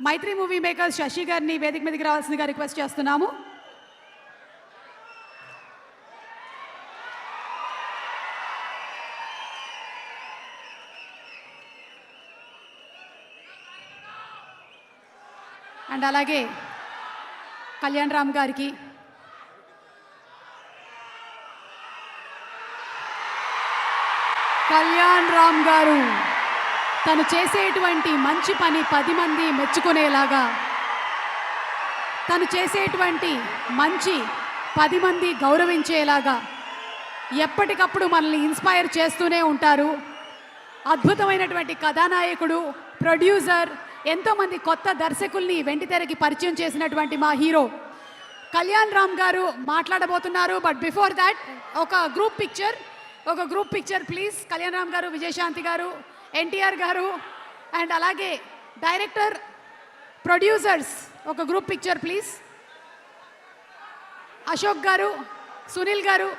మైత్రి movie makers Shashi గారిని వేదిక మీదకి రావాల్సిందిగా రిక్వెస్ట్ చేస్తున్నాము. అండ్ అలాగే కళ్యాణ్ రామ్ గారికి, కళ్యాణ్ రామ్ గారు తను చేసేటువంటి మంచి పని 10 మంది మెచ్చుకునేలాగా, తను చేసేటువంటి మంచి 10 మంది గౌరవించేలాగా ఎప్పటికప్పుడు మనల్ని ఇన్స్పైర్ చేస్తూనే ఉంటారు. అద్భుతమైనటువంటి కథానాయకుడు, ప్రొడ్యూసర్, ఎంతోమంది కొత్త దర్శకుల్ని వెండితెరకి పరిచయం చేసినటువంటి మా హీరో కళ్యాణ్ రామ్ గారు మాట్లాడబోతున్నారు. బట్ బిఫోర్ దాట్ ఒక group picture please. Kalyan Ram గారు, విజయశాంతి గారు, ఎన్టీఆర్ గారు అండ్ అలాగే డైరెక్టర్, ప్రొడ్యూసర్స్ ఒక group picture please. Ashok garu, Sunil గారు,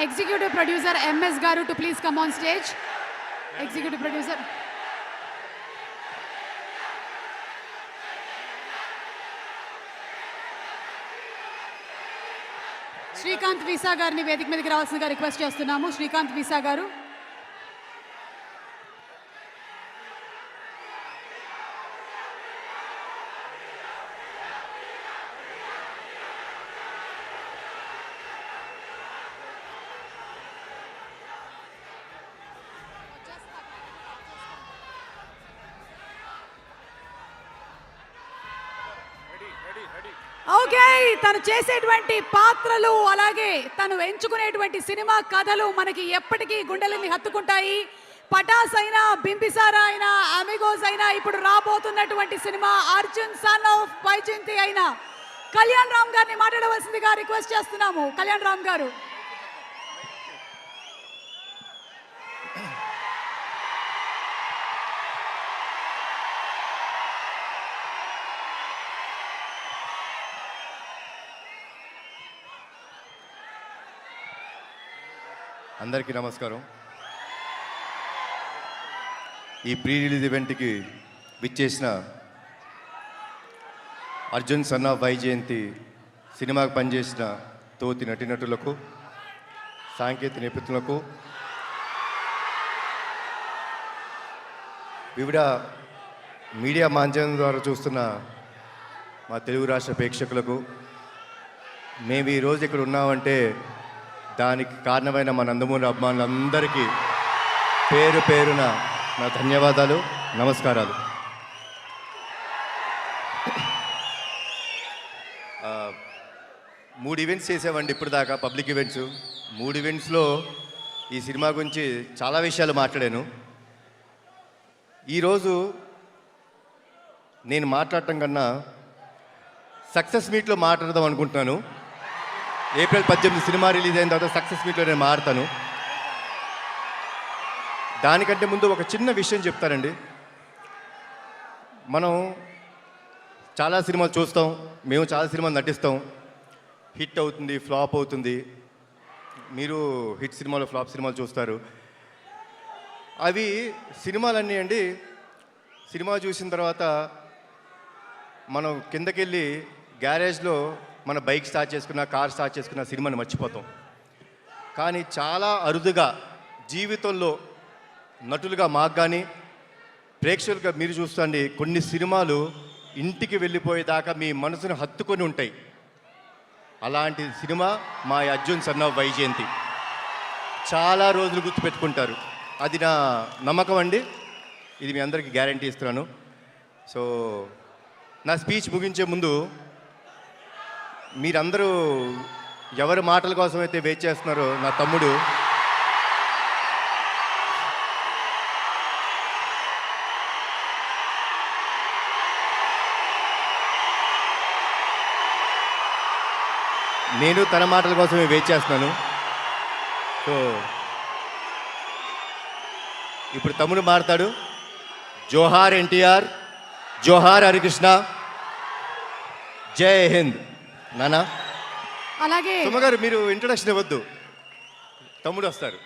ఎగ్జిక్యూటివ్ ప్రొడ్యూసర్ ఎంఎస్ గారు to please come on stage. Executive producer Srikanth visa గారిని వేదిక మీదకి రావాల్సిందిగా రిక్వెస్ట్ చేస్తున్నాము. శ్రీకాంత్ వీసా గారు. ఓకే, తను చేసేటువంటి పాత్రలు అలాగే తను ఎంచుకునేటువంటి సినిమా కథలు మనకి ఎప్పటికీ గుండెలని హత్తుకుంటాయి. పటాస్ అయినా, బింబిసారా అయినా, అమిగోస్ అయినా, ఇప్పుడు రాబోతున్నటువంటి cinema Arjun son of Vyjayanthi అయినా కళ్యాణ్ రామ్ గారిని మాట్లాడవలసిందిగా రిక్వెస్ట్ చేస్తున్నాము. కళ్యాణ్ రామ్ గారు. అందరికీ నమస్కారం. ఈ ప్రీ రిలీజ్ ఈవెంట్కి విచ్చేసిన అర్జున్ సన్ ఆఫ్ వైజయంతి సినిమాకు పనిచేసిన తోటి నటీనటులకు, సాంకేతిక నిపుణులకు, వివిధ మీడియా మాధ్యమం ద్వారా చూస్తున్న మా తెలుగు రాష్ట్ర ప్రేక్షకులకు, మేము ఈరోజు ఇక్కడ ఉన్నామంటే దానికి కారణమైన మా నందమూరి అభిమానులందరికీ పేరు పేరున నా ధన్యవాదాలు, నమస్కారాలు. మూడు ఈవెంట్స్ చేసామండి ఇప్పుడు దాకా, పబ్లిక్ ఈవెంట్స్. 3 ఈవెంట్స్లో ఈ సినిమా గురించి చాలా విషయాలు మాట్లాడాను. ఈరోజు నేను మాట్లాడటం కన్నా సక్సెస్ మీట్లో మాట్లాడదాం అనుకుంటున్నాను. ఏప్రిల్ 18 సినిమా రిలీజ్ అయిన తర్వాత సక్సెస్ మీట్లో నేను మాట్లాడతాను. దానికంటే ముందు ఒక చిన్న విషయం చెప్తానండి. మనం చాలా సినిమాలు చూస్తాం, మేము చాలా సినిమాలు నటిస్తాం. హిట్ అవుతుంది, ఫ్లాప్ అవుతుంది. మీరు హిట్ సినిమాలు, ఫ్లాప్ సినిమాలు చూస్తారు. అవి సినిమాలన్నీ అండి, సినిమా చూసిన తర్వాత మనం కిందకెళ్ళి గ్యారేజ్లో మన బైక్ స్టార్ట్ చేసుకున్న, కార్ స్టార్ట్ చేసుకున్న సినిమాని మర్చిపోతాం. కానీ చాలా అరుదుగా జీవితంలో నటులుగా మాకు కానీ, ప్రేక్షకులుగా మీరు చూస్తుండి, కొన్ని సినిమాలు ఇంటికి వెళ్ళిపోయేదాకా మీ మనసును హత్తుకొని ఉంటాయి. అలాంటి సినిమా మా అర్జున్ సన్ ఆఫ్ వైజయంతి. చాలా రోజులు గుర్తుపెట్టుకుంటారు. అది నా నమ్మకం అండి. ఇది మీ అందరికీ గ్యారంటీ ఇస్తున్నాను. సో నా స్పీచ్ ముగించే ముందు మీరందరూ ఎవరి మాటల కోసం అయితే వెయిట్ చేస్తున్నారో, నా తమ్ముడు నేను తన మాటల కోసమే వెయిట్ చేస్తున్నాను. సో ఇప్పుడు తమ్ముడు మాట్లాడు. జోహార్ ఎన్టీఆర్, జోహార్ హరికృష్ణ, జై హింద్. నానా అలాగే సుమ గారు మీరు ఇంట్రడక్షన్ ఇవ్వద్దు, తమ్ముడు వస్తారు.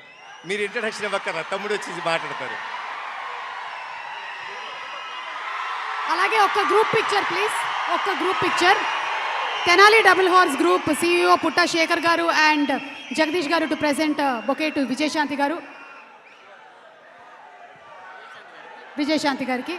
మీరు ఇంట్రడక్షన్ ఇవ్వక్కరా, తమ్ముడు వచ్చి మాట్లాడతారు. అలాగే ఒక్క గ్రూప్ పిక్చర్ ప్లీజ్, ఒక్క group picture. Tenali double horse group CEO పుట్ట శేఖర్ గారు అండ్ జగదీష్ గారు to present bouquet to Vijayashanti గారు. విజయశాంతి గారికి